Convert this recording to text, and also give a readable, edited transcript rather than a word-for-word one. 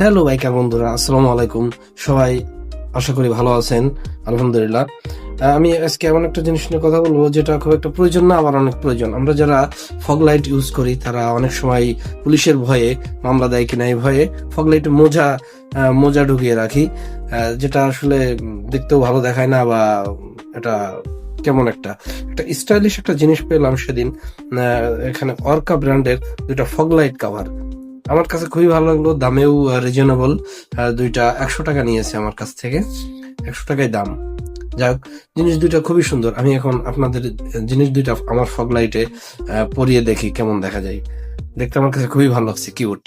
Hello biker বন্ধুরা, আসসালামু আলাইকুম। সবাই আশা করি ভালো আছেন। আলহামদুলিল্লাহ। আমি আজকে এমন একটা জিনিস নিয়ে কথা বলবো যেটা খুব একটা প্রয়োজন না, আবার অনেক প্রয়োজন। আমরা যারা ফগ লাইট ইউজ করি তারা অনেক সময় পুলিশের ভয়ে মামলা দেয় কিনা এই ভয়ে ফগ লাইটে মোজা ঢুকিয়ে রাখি, যেটা আসলে দেখতেও ভালো দেখায় না, বা এটা কেমন একটা একটা স্টাইলিশ একটা জিনিস পেলাম সেদিন। এখানে অর্কা ব্র্যান্ডের দুইটা ফগ লাইট কাভার আমার কাছে খুবই ভালো লাগলো, দামেও রিজনেবল। দুইটা 100 টাকা নিয়েছে আমার কাছ থেকে, 100 টাকায় দাম। যাই হোক, জিনিস দুইটা খুবই সুন্দর। আমি এখন আপনাদের জিনিস দুইটা আমার ফগ লাইটে পরিয়ে দেখি কেমন দেখা যায়। দেখতে আমার কাছে খুবই ভালো লাগছে, কিউট।